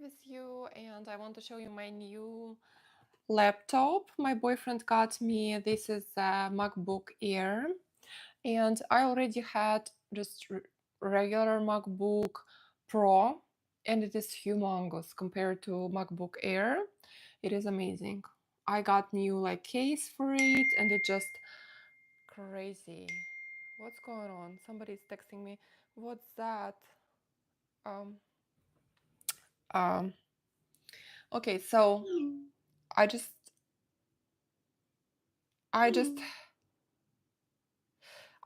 with you, and I want to show you my new laptop my boyfriend got me. This is a MacBook Air, and I already had just regular MacBook Pro, and it is humongous compared to MacBook Air. It is amazing. I got new like case for it, and it just crazy. What's going on? Somebody's texting me. What's that? Um, um, okay, so I just I just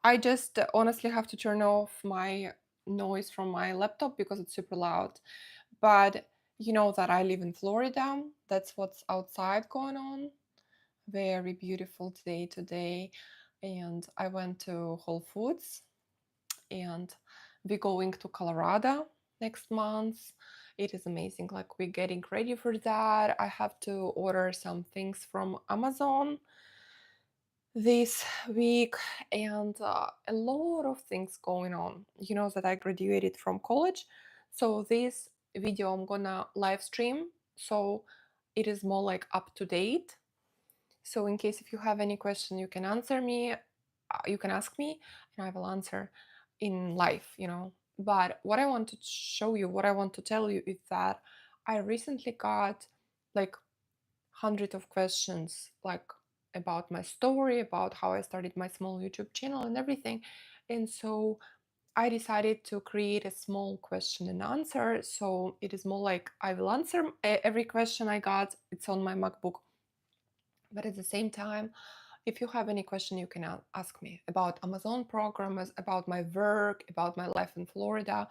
I just honestly have to turn off my noise from my laptop because it's super loud. But you know that I live in Florida. That's what's outside going on. Very beautiful day today. And I went to Whole Foods, and we're going to Colorado next month. It is amazing. Like, we're getting ready for that. I have to order some things from Amazon this week, and a lot of things going on. You know that I graduated from college, so this video I'm gonna live stream, so it is more like up to date. So in case if you have any question, you can answer me, you can ask me, and I will answer in live, you know. But what I want to show you, what I want to tell you is that I recently got like hundreds of questions, like about my story, about how I started my small YouTube channel and everything. And so I decided to create a small question and answer. So it is more like I will answer every question I got. It's on my MacBook. But at the same time, if you have any question, you can ask me about Amazon programs, about my work, about my life in Florida,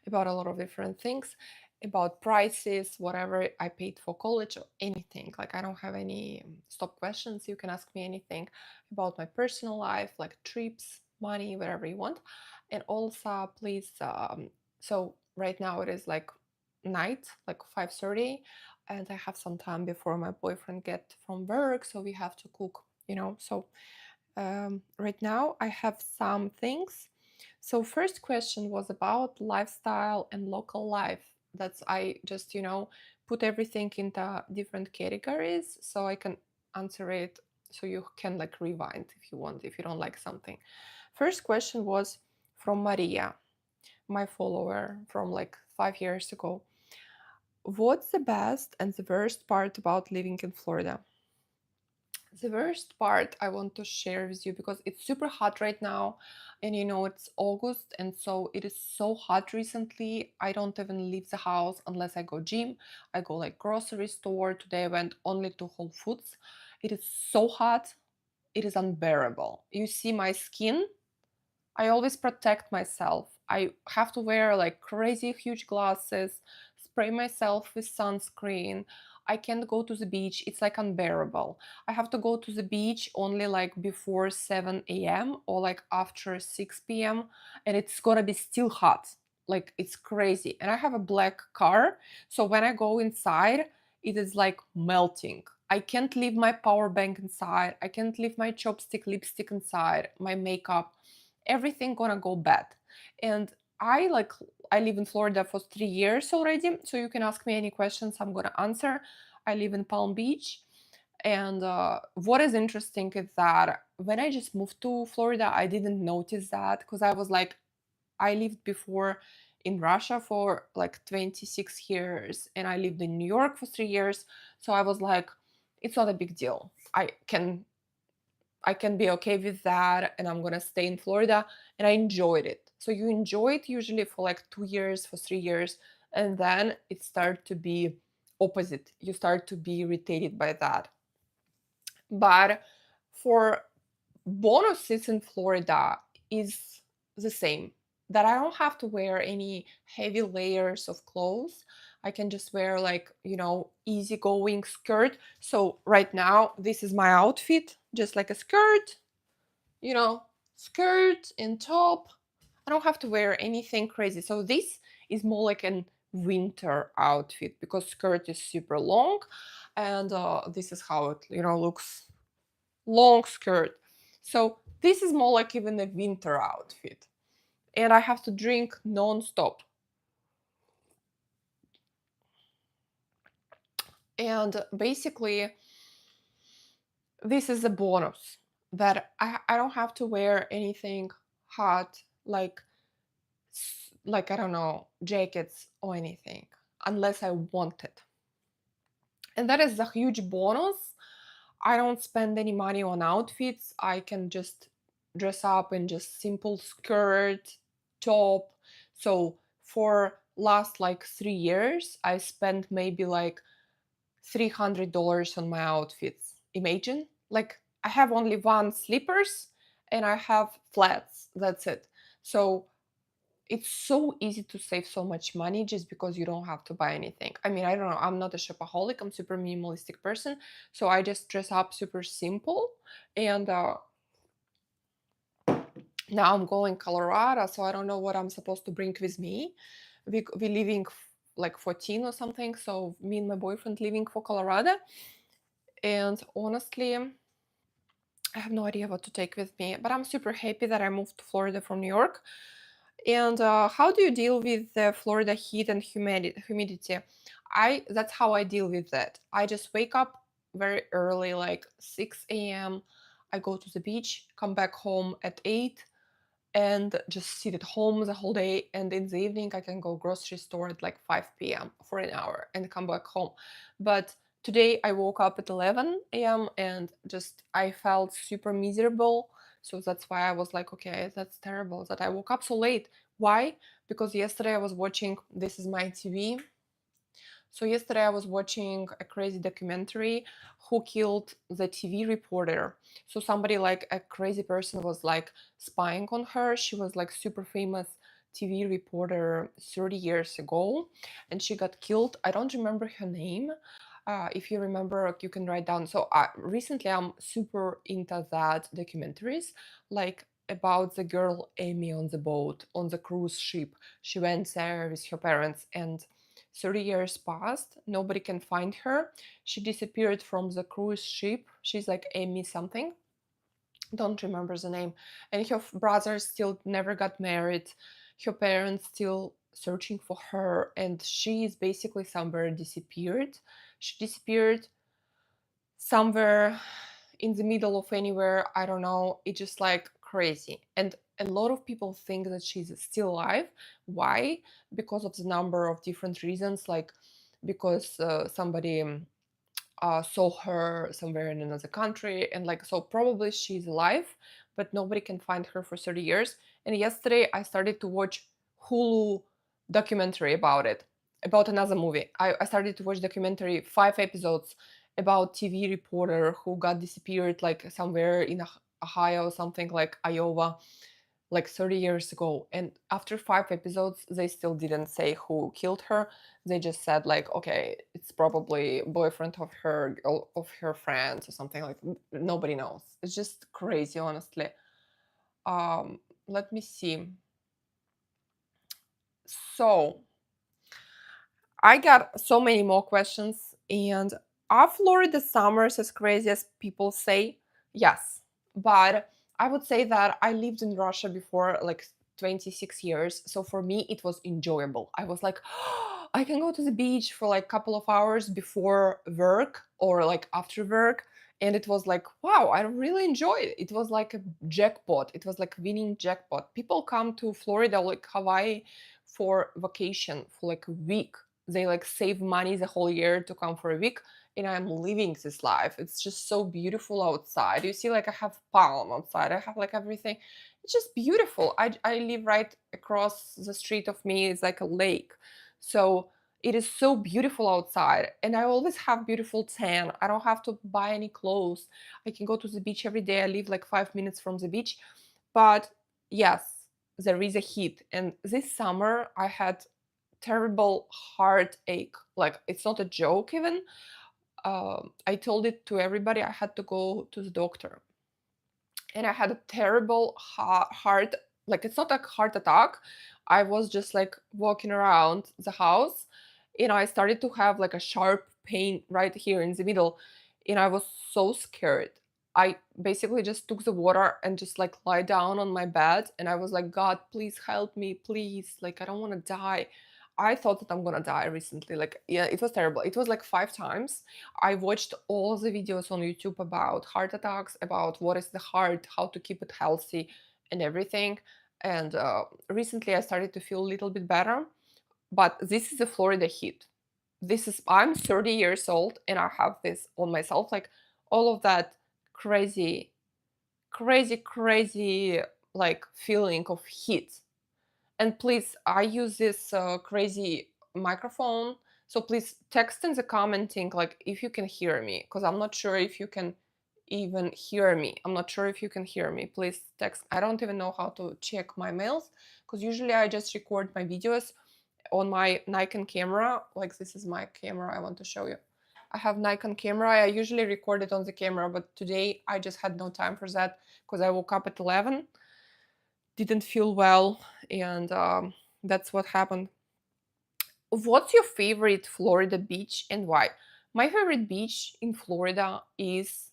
about a lot of different things, about prices, whatever I paid for college, or anything. Like, I don't have any stop questions. You can ask me anything about my personal life, like trips, money, whatever you want. And also, please, so right now it is like night, like 5:30, and I have some time before my boyfriend get from work, so we have to cook, you know. So right now I have some things. So first question was about lifestyle and local life. That's, I just, you know, put everything into different categories so I can answer it, so you can like rewind if you want, if you don't like something. First question was from Maria, my follower from like 5 years ago. What's the best and the worst part about living in Florida? The worst part I want to share with you, because it's super hot right now, and you know it's August, and so it is so hot recently. I don't even leave the house unless I go gym. I go like grocery store. Today I went only to Whole Foods. It is so hot. It is unbearable. You see my skin. I always protect myself. I have to wear like crazy huge glasses, spray myself with sunscreen. I can't go to the beach. It's like unbearable. I have to go to the beach only like before 7 a.m. or like after 6 p.m. and it's gonna be still hot. Like, it's crazy. And I have a black car. So when I go inside, it is like melting. I can't leave my power bank inside. I can't leave my chopstick lipstick inside, my makeup, everything gonna go bad. And I live in Florida for 3 years already, so you can ask me any questions, I'm gonna answer. I live in Palm Beach, and what is interesting is that when I just moved to Florida, I didn't notice that, because I was like, I lived before in Russia for like 26 years, and I lived in New York for 3 years. So I was like, it's not a big deal. I can be okay with that, and I'm gonna stay in Florida. And I enjoyed it. So you enjoy it usually for like 2 years, for 3 years, and then it starts to be opposite. You start to be irritated by that. But for bonuses in Florida is the same. That I don't have to wear any heavy layers of clothes. I can just wear like, you know, easygoing skirt. So right now, this is my outfit, just like a skirt, you know, skirt and top. I don't have to wear anything crazy. So this is more like an winter outfit, because skirt is super long, and this is how it, you know, looks, long skirt. So this is more like even a winter outfit. And I have to drink non-stop. And basically, this is a bonus that I don't have to wear anything hot, like like, I don't know, jackets or anything, unless I want it. And that is a huge bonus. I don't spend any money on outfits. I can just dress up in just simple skirt, top. So for last like 3 years, I spent maybe like $300 on my outfits. Imagine, like I have only one slippers and I have flats. That's it. So it's so easy to save so much money just because you don't have to buy anything. I mean, I don't know. I'm not a shopaholic. I'm super minimalistic person, so I just dress up super simple. And now I'm going Colorado, so I don't know what I'm supposed to bring with me. We living like 14 or something. So me and my boyfriend leaving for Colorado, and honestly, I have no idea what to take with me. But I'm super happy that I moved to Florida from New York. And how do you deal with the Florida heat and humidity? I That's how I deal with that. I just wake up very early, like 6 a.m. I go to the beach, come back home at 8, and just sit at home the whole day. And in the evening, I can go grocery store at like 5 p.m. for an hour and come back home. But today I woke up at 11 a.m. and just I felt super miserable. So that's why I was like, okay, that's terrible that I woke up so late. Why? Because yesterday I was watching This Is My TV. So yesterday I was watching a crazy documentary, Who Killed the TV Reporter. So somebody, like a crazy person, was like spying on her. She was like super famous TV reporter 30 years ago, and she got killed. I don't remember her name. If you remember, you can write down. So recently I'm super into that documentaries, like about the girl Amy on the boat on the cruise ship. She went there with her parents, and 30 years passed. Nobody can find her. She disappeared from the cruise ship. She's like Amy something. Don't remember the name. And her brother still never got married. Her parents still searching for her. And she is basically somewhere disappeared. She disappeared somewhere in the middle of anywhere. I don't know. It's just like crazy. And a lot of people think that she's still alive. Why? Because of the number of different reasons, like because somebody saw her somewhere in another country, and like, so probably she's alive, but nobody can find her for 30 years. And yesterday I started to watch Hulu documentary about it, about another movie. I started to watch documentary, 5 episodes, about TV reporter who got disappeared like somewhere in Ohio, something like Iowa, like 30 years ago. And after 5 episodes, they still didn't say who killed her. They just said like, okay, it's probably boyfriend of her friends or something. Like, nobody knows. It's just crazy, honestly. Let me see. So I got so many more questions. And are Florida summers as crazy as people say? Yes. But I would say that I lived in Russia before like 26 years. So for me, it was enjoyable. I was like, I can go to the beach for like a couple of hours before work or like after work. And it was like, wow, I really enjoyed it. It was like a jackpot. It was like winning jackpot. People come to Florida, like Hawaii, for vacation for like a week. They like save money the whole year to come for a week, and I'm living this life. It's just so beautiful outside. You see, like I have palm outside. I have like everything. It's just beautiful. I live right across the street of me. It's like a lake. So it is so beautiful outside. And I always have beautiful tan. I don't have to buy any clothes. I can go to the beach every day. I live like 5 minutes from the beach. But yes, there is a heat. And this summer I had terrible heartache. Like, it's not a joke even. I told it to everybody. I had to go to the doctor, and I had a terrible heart. Like, it's not a heart attack. I was just like walking around the house, and I started to have like a sharp pain right here in the middle, and I was so scared. I basically just took the water and just like lie down on my bed, and I was like, God, please help me, please. Like, I don't want to die. I thought that I'm gonna die recently. Like, yeah, it was terrible. It was like 5 times. I watched all the videos on YouTube about heart attacks, about what is the heart, how to keep it healthy, and everything. And recently, I started to feel a little bit better. But this is a Florida heat. This is I'm 30 years old and I have this on myself. Like all of that crazy, crazy like feeling of heat. And please, I use this crazy microphone. So please text in the commenting like if you can hear me, because I'm not sure if you can even hear me. I'm not sure if you can hear me. Please text. I don't even know how to check my mails because usually I just record my videos on my Nikon camera. Like this is my camera I want to show you. I have Nikon camera. I usually record it on the camera, but today I just had no time for that because I woke up at 11, didn't feel well, and that's what happened. What's your favorite Florida beach and why? My favorite beach in Florida is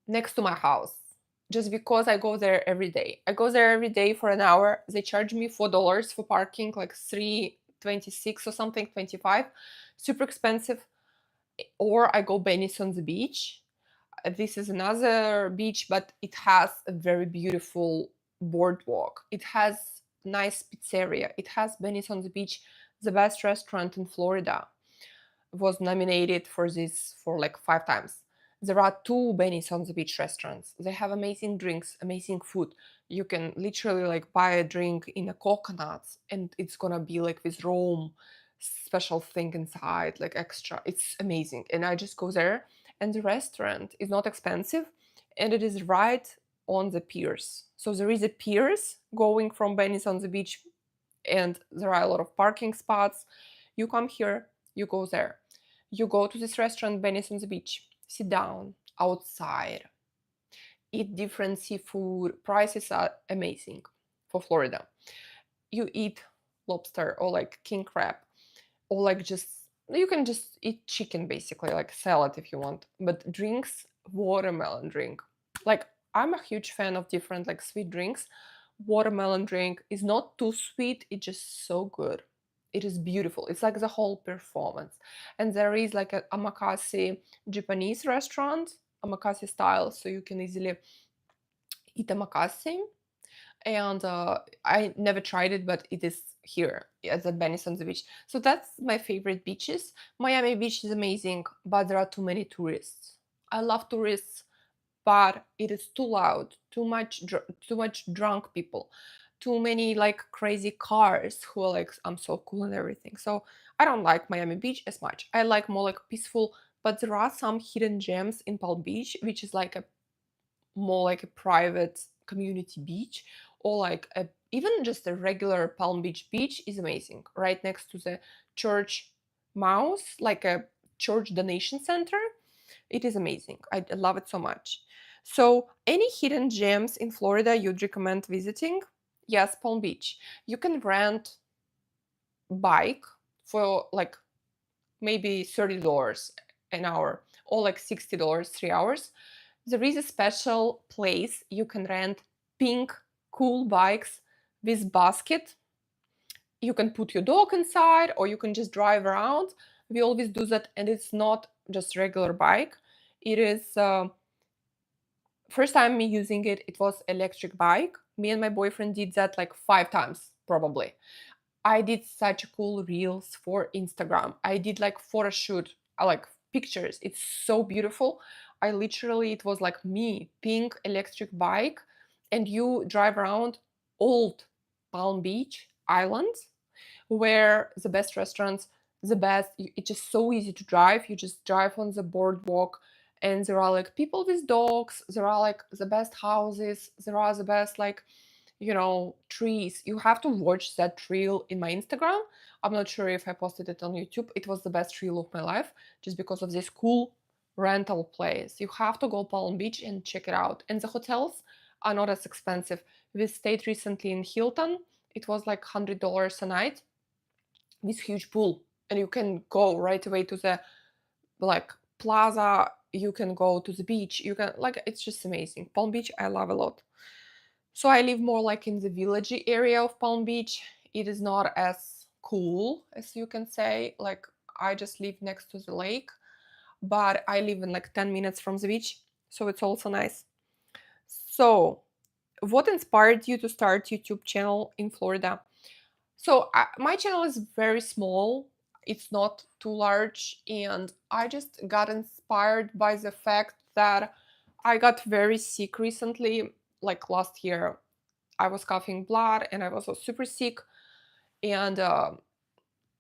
next to my house. Just because I go there every day. I go there every day for an hour. They charge me $4 for parking, like 3.26 or something, 25. Super expensive. Or I go Venice on the beach. This is another beach, but it has a very beautiful boardwalk. It has nice pizzeria. It has Venice on the beach, the best restaurant in Florida. Was nominated for this for like 5 times. There are two Benny's on the Beach restaurants. They have amazing drinks, amazing food. You can literally like buy a drink in a coconut and it's gonna be like this Rome special thing inside, like extra. It's amazing. And I just go there and the restaurant is not expensive and it is right on the piers. So there is a piers going from Benny's on the Beach and there are a lot of parking spots. You come here, you go there. You go to this restaurant, Venice on the Beach, sit down outside, eat different seafood. Prices are amazing for Florida. You eat lobster or like king crab, or like just you can just eat chicken basically, like salad if you want. But drinks, watermelon drink. Like I'm a huge fan of different like sweet drinks. Watermelon drink is not too sweet, it's just so good. It is beautiful. It's like the whole performance. And there is like a omakase Japanese restaurant, omakase style, so you can easily eat omakase. And I never tried it, but it is here at the Venice on the beach. So that's my favorite beaches. Miami Beach is amazing, but there are too many tourists. I love tourists, but it is too loud, too much drunk people, too many like crazy cars who are like I'm so cool and everything. So I don't like Miami Beach as much. I like more like peaceful, but there are some hidden gems in Palm Beach, which is like a more like a private community beach, or like a even just a regular Palm Beach beach is amazing, right next to the church mouse, like a church donation center. It is amazing. I love it so much. So, any hidden gems in Florida you'd recommend visiting? Yes, Palm Beach. You can rent bike for like maybe $30 an hour or like $60 3 hours. There is a special place you can rent pink cool bikes with basket. You can put your dog inside or you can just drive around. We always do that, and it's not just regular bike. It is first time me using it, it was electric bike. Me and my boyfriend did that like 5 times probably. I did such cool reels for Instagram. I did like photo shoot, like pictures. It's so beautiful. I literally, it was like me, pink electric bike, and you drive around old Palm Beach Island, where the best restaurants, the best, it's just so easy to drive. You just drive on the boardwalk, and there are like people with dogs. There are like the best houses. There are the best like trees. You have to watch that reel in my Instagram. I'm not sure if I posted it on YouTube. It was the best reel of my life just because of this cool rental place. You have to go Palm Beach and check it out. And the hotels are not as expensive. We stayed recently in Hilton. It was like $100 a night with huge pool. And you can go right away to the like plaza. You can go to the beach. You can like it's just amazing. Palm Beach, I love a lot. So I live more like in the villagey area of Palm Beach. It is not as cool, as you can say. Like, I just live next to the lake, but I live in like 10 minutes from the beach, so it's also nice. So, what inspired you to start YouTube channel in Florida? So, my channel is very small. It's not too large, and I just got inspired by the fact that I got very sick recently. Like last year, I was coughing blood, and I was super sick. And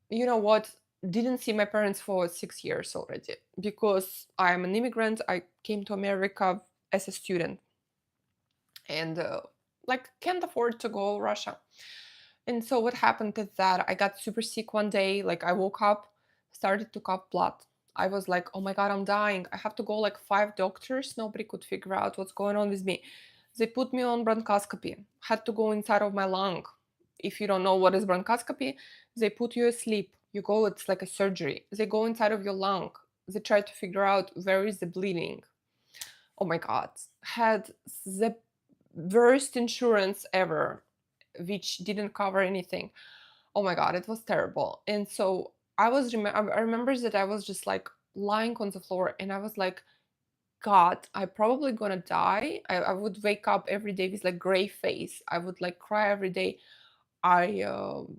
you know what? Didn't see my parents for 6 years already because I'm an immigrant. I came to America as a student, and like can't afford to go Russia. And so what happened is that I got super sick one day. Like I woke up, started to cough blood. I was like, oh my god, I'm dying. I have to go like 5 doctors. Nobody could figure out what's going on with me. They put me on bronchoscopy. Had to go inside of my lung. If you don't know what is bronchoscopy, they put you asleep. You go, it's like a surgery. They go inside of your lung. They try to figure out where is the bleeding. Oh my god. Had the worst insurance ever, which didn't cover anything. Oh my god, it was terrible. And so I remember that I was just like lying on the floor, and I was like, God, I'm probably gonna die. I would wake up every day with like gray face. I would like cry every day. I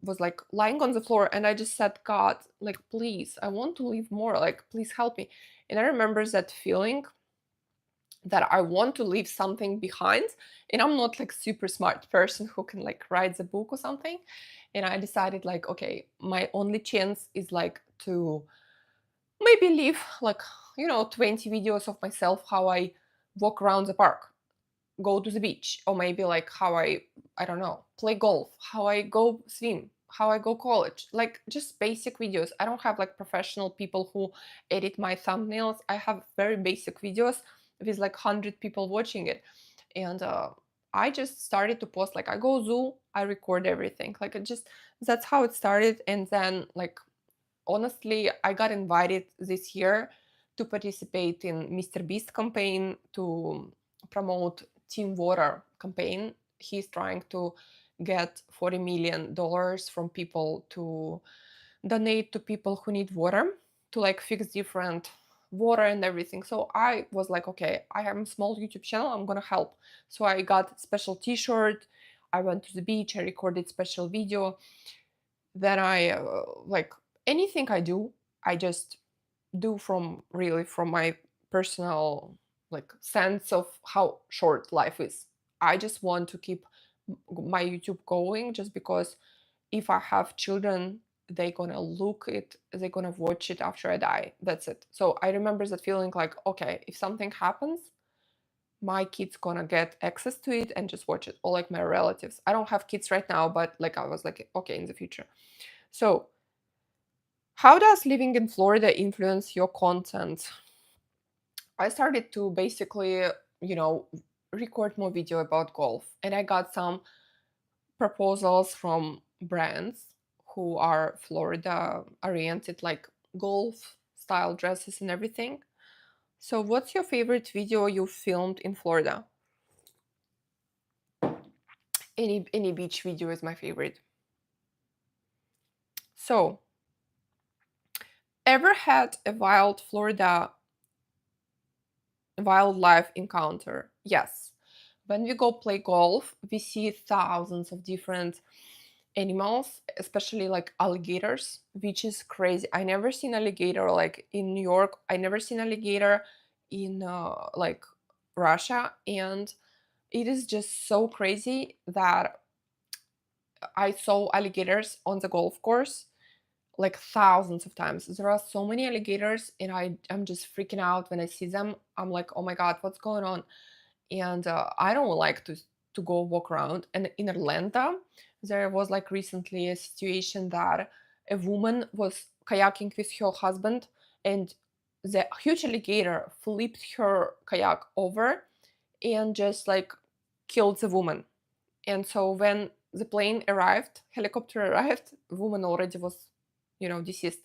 was like lying on the floor, and I just said, God, like, please, I want to live more. Like, please help me. And I remember that feeling that I want to leave something behind. And I'm not like super smart person who can like write the book or something. And I decided like, okay, my only chance is like to maybe leave like, 20 videos of myself how I walk around the park, go to the beach, or maybe like how I don't know, play golf, how I go swim, how I go college, like just basic videos. I don't have like professional people who edit my thumbnails. I have very basic videos with like 100 people watching it. And I just started to post, like I go zoo, I record everything, like it just, that's how it started. And then like honestly, I got invited this year to participate in Mr. Beast campaign to promote Team Water campaign. He's trying to get $40 million from people to donate to people who need water, to like fix different water and everything. So I was like, okay, I have a small YouTube channel, I'm gonna help. So I got special t-shirt, I went to the beach, I recorded special video. Then I like anything I do, I just do from really from my personal like sense of how short life is. I just want to keep my YouTube going, just because if I have children, they're gonna look it, they're gonna watch it after I die. That's it. So I remember that feeling like, okay, if something happens, my kids gonna get access to it and just watch it, or like my relatives. I don't have kids right now, but like I was like, okay, in the future. So how does living in Florida influence your content? I started to basically, you know, record more video about golf, and I got some proposals from brands who are Florida oriented, like golf style dresses and everything. So, what's your favorite video you filmed in Florida? Any beach video is my favorite. So, ever had a wild Florida wildlife encounter? Yes. When we go play golf, we see thousands of different animals, especially like alligators, which is crazy. I never seen alligator like in New York. I never seen alligator in like Russia, and it is just so crazy that I saw alligators on the golf course like thousands of times. There are so many alligators, and I'm just freaking out when I see them. I'm like, oh my god, what's going on? And I don't like to go walk around. And in Atlanta, there was like recently a situation that a woman was kayaking with her husband, and the huge alligator flipped her kayak over and just like killed the woman. And so when the plane arrived, helicopter arrived, the woman already was, deceased.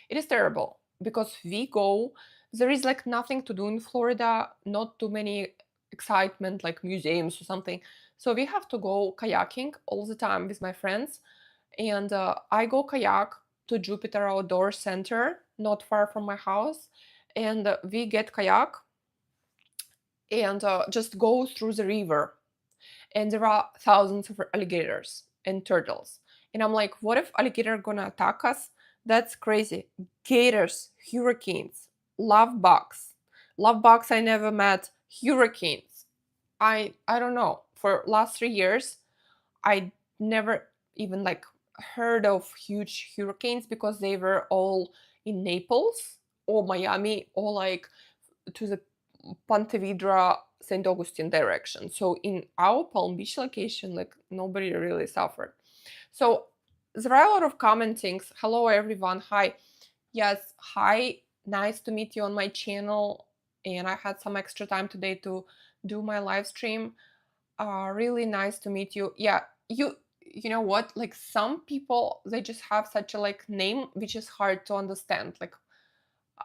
It is terrible because we go, there is like nothing to do in Florida, not too many excitement like museums or something. So we have to go kayaking all the time with my friends. And I go kayak to Jupiter Outdoor Center, not far from my house, and we get kayak and just go through the river, and there are thousands of alligators and turtles. And I'm like, what if alligator gonna attack us? That's crazy. Gators, hurricanes, love bugs. Love bugs I never met. Hurricanes. I don't know. For last 3 years, I never even like heard of huge hurricanes because they were all in Naples or Miami or like to the Ponte Vedra, St. Augustine direction. So in our Palm Beach location, like nobody really suffered. So there are a lot of commentings. Hello everyone. Hi. Yes, hi. Nice to meet you on my channel. And I had some extra time today to do my live stream. Really nice to meet you. Yeah, you know what? Like some people, they just have such a like name which is hard to understand. Like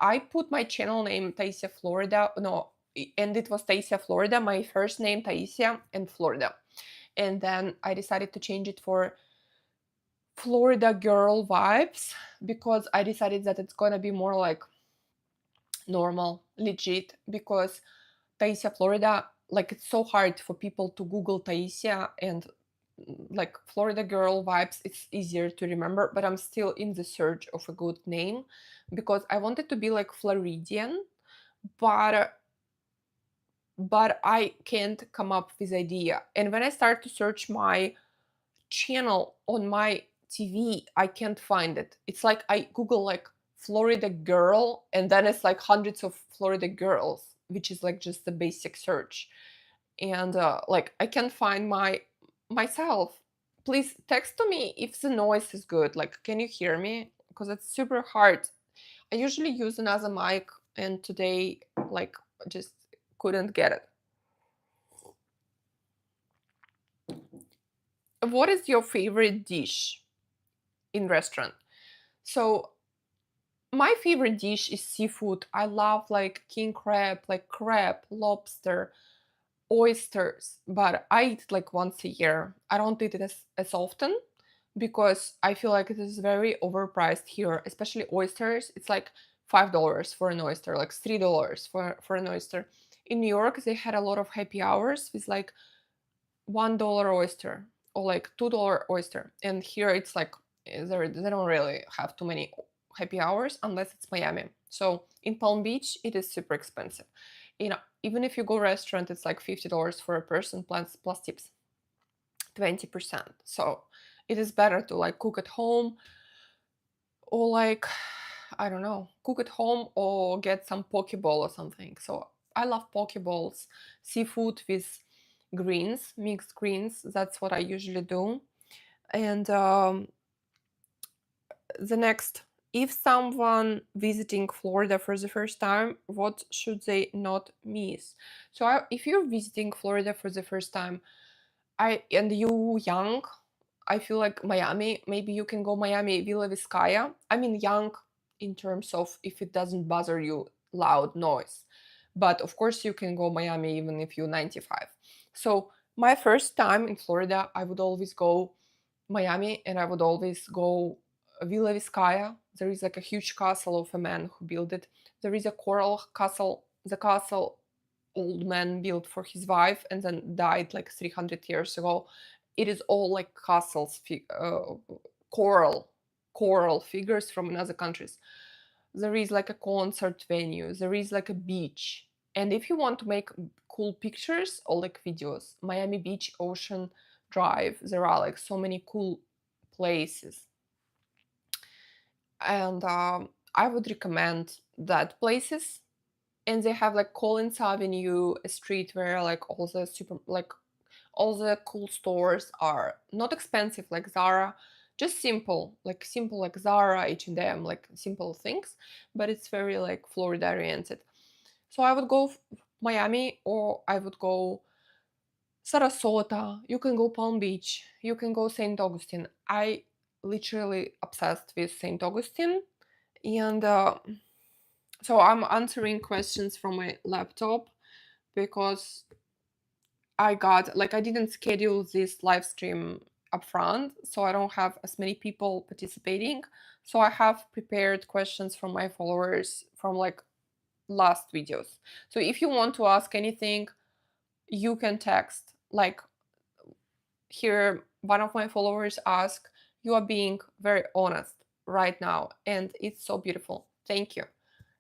I put my channel name Taisia Florida. No, and it was Taisia Florida. My first name Taisia and Florida. And then I decided to change it for Florida Girl Vibes because I decided that it's gonna be more like normal, legit. Because Taisia Florida, like it's so hard for people to Google Taisia and like Florida Girl Vibes, it's easier to remember, but I'm still in the search of a good name because I wanted to be like Floridian, but I can't come up with idea. And when I start to search my channel on my TV, I can't find it. It's like I Google like Florida girl, and then it's like hundreds of Florida girls, which is like just the basic search. And like I can't find myself. Please text to me if the noise is good. Like, can you hear me? Because it's super hard. I usually use another mic, and today, like, just couldn't get it. What is your favorite dish in restaurant? So my favorite dish is seafood. I love like king crab, like crab, lobster, oysters, but I eat it like once a year. I don't eat it as often because I feel like it is very overpriced here, especially oysters. It's like $5 for an oyster, like $3 for an oyster. In New York, they had a lot of happy hours with like $1 oyster or like $2 oyster, and here it's like they don't really have too many happy hours unless it's Miami. So in Palm Beach, it is super expensive. You know, even if you go restaurant, it's like $50 for a person plus tips, 20%. So it is better to like cook at home or like I don't know, cook at home or get some poke bowl or something. So I love poke bowls, seafood with greens, mixed greens. That's what I usually do. And the next, if someone visiting Florida for the first time, what should they not miss? So if you're visiting Florida for the first time, and you young, I feel like Miami. Maybe you can go Miami Villa Vizcaya. I mean, young in terms of if it doesn't bother you loud noise, but of course you can go Miami even if you're 95. So my first time in Florida, I would always go Miami, and I would always go Villa Vizcaya. There is like a huge castle of a man who built it. There is a coral castle. The castle old man built for his wife and then died like 300 years ago. It is all like castles, coral, coral figures from other countries. There is like a concert venue. There is like a beach. And if you want to make cool pictures or like videos, Miami Beach, Ocean Drive, there are like so many cool places. And I would recommend that places. And they have like Collins Avenue, a street where like all the cool stores are not expensive like Zara, just simple like Zara, H&M, like simple things, but it's very like Florida oriented. So I would go Miami, or I would go Sarasota. You can go Palm Beach. You can go St. Augustine. I literally obsessed with St. Augustine, and so I'm answering questions from my laptop because I didn't schedule this live stream upfront, so I don't have as many people participating. So I have prepared questions from my followers from like last videos. So if you want to ask anything, you can text. Like here, one of my followers asked, "You are being very honest right now, and it's so beautiful. Thank you."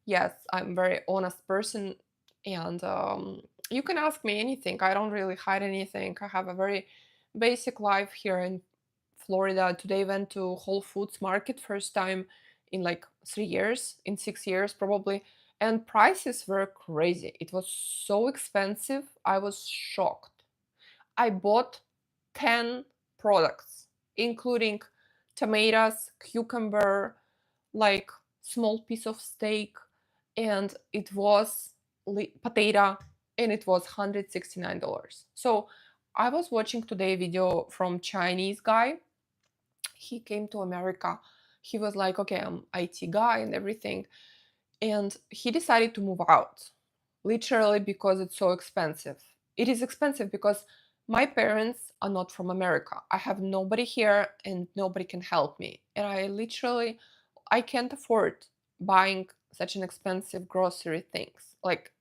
Yes, I'm a very honest person, and you can ask me anything. I don't really hide anything. I have a very basic life here in Florida. Today went to Whole Foods market first time in like 3 years, in 6 years probably, and prices were crazy. It was so expensive. I was shocked. I bought 10 products, including tomatoes, cucumber, like small piece of steak, and it was potato, and it was $169. So I was watching today a video from Chinese guy. He came to America. He was like, okay, I'm IT guy and everything. And he decided to move out, literally because it's so expensive. It is expensive because my parents are not from America. I have nobody here and nobody can help me. And I can't afford buying such an expensive grocery things. Like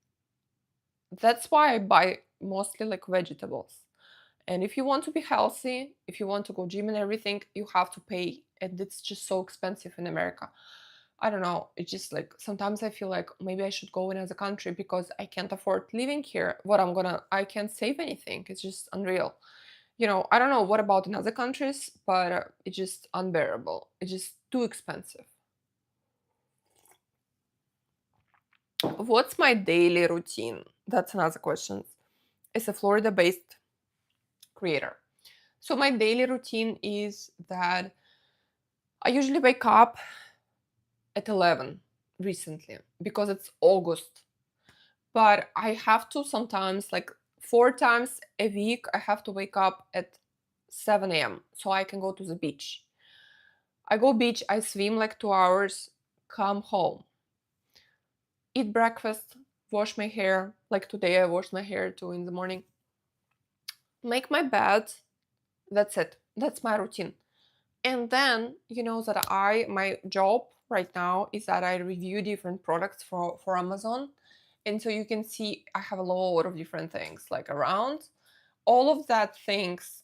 that's why I buy mostly like vegetables. And if you want to be healthy, if you want to go gym and everything, you have to pay. And it's just so expensive in America. I don't know. It's just like sometimes I feel like maybe I should go in as a country because I can't afford living here. I can't save anything. It's just unreal. I don't know what about in other countries, but it's just unbearable. It's just too expensive. What's my daily routine? That's another question. It's a Florida based creator. So my daily routine is that I usually wake up at 11 recently because it's August. But I have to sometimes, like 4 times a week, I have to wake up at 7 a.m. so I can go to the beach. I go beach, I swim like 2 hours, come home, eat breakfast, wash my hair. Like today, I washed my hair too in the morning. Make my bed. That's it. That's my routine. And then that my job right now is that I review different products for Amazon. And so you can see I have a lot of different things like around. All of that things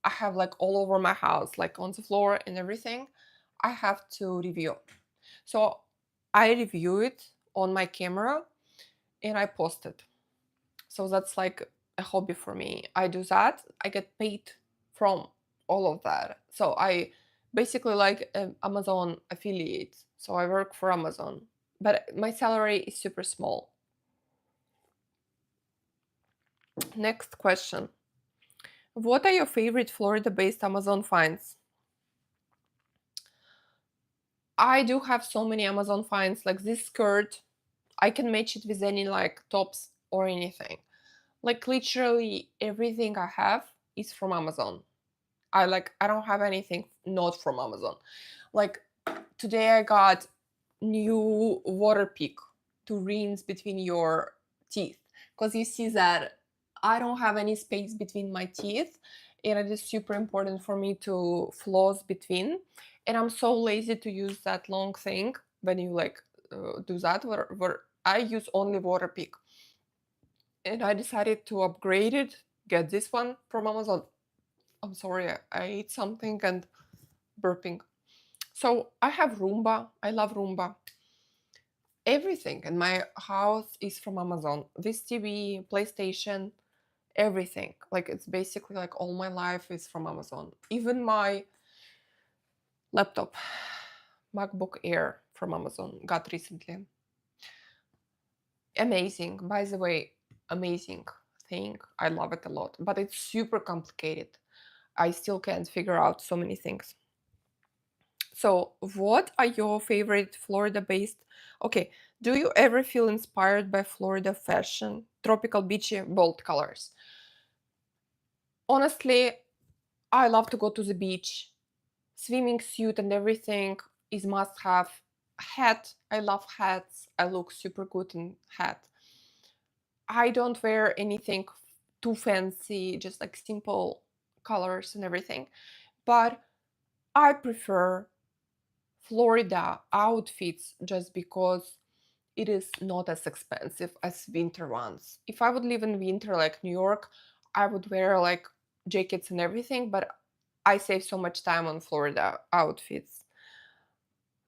I have like all over my house, like on the floor and everything. I have to review. So I review it on my camera and I post it. So that's like a hobby for me. I do that. I get paid from all of that. So I basically like an Amazon affiliate. So I work for Amazon, but my salary is super small. Next question. What are your favorite Florida-based Amazon finds? I do have so many Amazon finds, like this skirt. I can match it with any like tops or anything. Like literally everything I have is from Amazon. I don't have anything not from Amazon. Like today I got new water pick to rinse between your teeth because you see that I don't have any space between my teeth and it is super important for me to floss between, and I'm so lazy to use that long thing when you like do that where I use only water pick, and I decided to upgrade it, get this one from Amazon. I'm sorry, I ate something and burping. So I have Roomba. I love Roomba. Everything in my house is from Amazon. This TV, PlayStation, everything. Like it's basically like all my life is from Amazon. Even my laptop, MacBook Air from Amazon, got recently. Amazing. By the way, amazing thing. I love it a lot, but it's super complicated. I still can't figure out so many things. So, what are your favorite Florida-based? Okay, do you ever feel inspired by Florida fashion, tropical, beachy, bold colors? Honestly, I love to go to the beach. Swimming suit and everything is must have. Hat, I love hats. I look super good in hat. I don't wear anything too fancy, just like simple colors and everything. But I prefer Florida outfits just because it is not as expensive as winter ones. If I would live in winter like New York, I would wear like jackets and everything, but I save so much time on Florida outfits.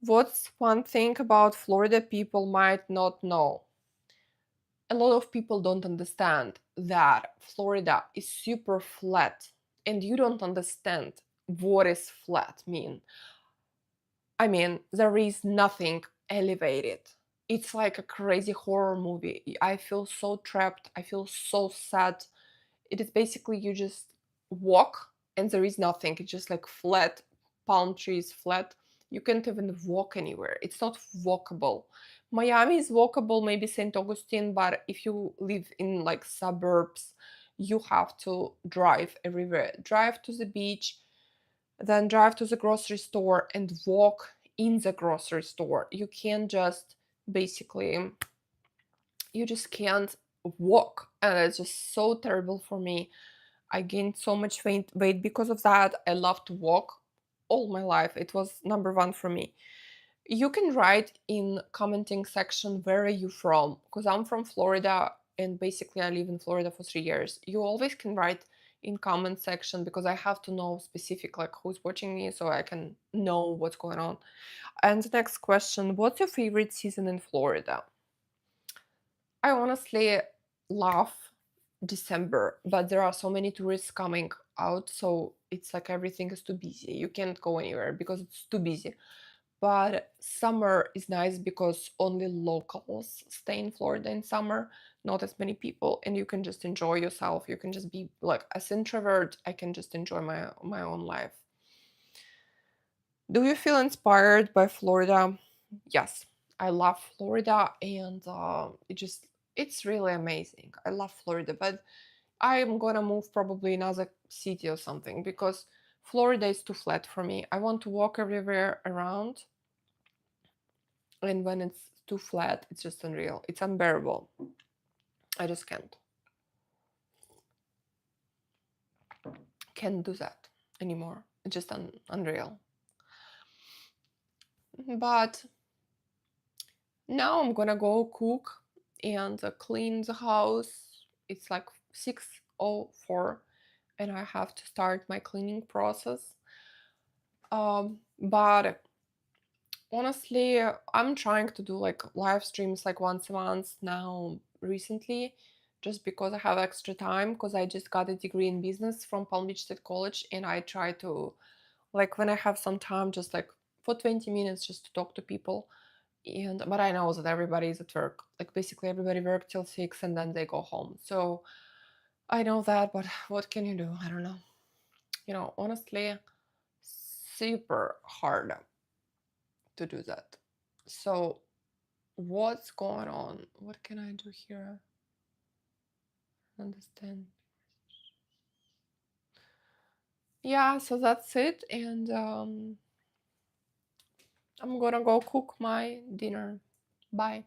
What's one thing about Florida people might not know? A lot of people don't understand that Florida is super flat, and you don't understand what is flat mean. I mean, there is nothing elevated. It's like a crazy horror movie. I feel so trapped. I feel so sad. It is basically you just walk and there is nothing. It's just like flat, palm trees flat. You can't even walk anywhere. It's not walkable. Miami is walkable, maybe St. Augustine, but if you live in like suburbs, you have to drive everywhere. Drive to the beach, then drive to the grocery store and walk in the grocery store. You can't just basically, you just can't walk. And it's just so terrible for me. I gained so much weight because of that. I love to walk all my life. It was number one for me. You can write in commenting section where are you from, because I'm from Florida and basically I live in Florida for 3 years. You always can write in comment section because I have to know specific like who's watching me so I can know what's going on. And the next question, what's your favorite season in Florida? I honestly love December, but there are so many tourists coming out, so it's like everything is too busy. You can't go anywhere because it's too busy. But summer is nice because only locals stay in Florida in summer, not as many people, and you can just enjoy yourself. You can just be like as introvert, I can just enjoy my own life. Do you feel inspired by Florida? Yes, I love Florida, and it's really amazing. I love Florida, but I am gonna move probably another city or something because Florida is too flat for me. I want to walk everywhere around, and when it's too flat, it's just unreal. It's unbearable. I just can't do that anymore. It's just unreal. But now I'm gonna go cook and clean the house. It's like 6:04 and I have to start my cleaning process. But honestly, I'm trying to do like live streams like once a month now recently, just because I have extra time because I just got a degree in business from Palm Beach State College and I try to like when I have some time just like for 20 minutes just to talk to people. And but I know that everybody is at work. Like basically everybody work till 6 and then they go home. So I know that, but what can you do? I don't know. Honestly, super hard to do that. So what's going on? What can I do here? Understand. Yeah, so that's it. And I'm gonna go cook my dinner. Bye.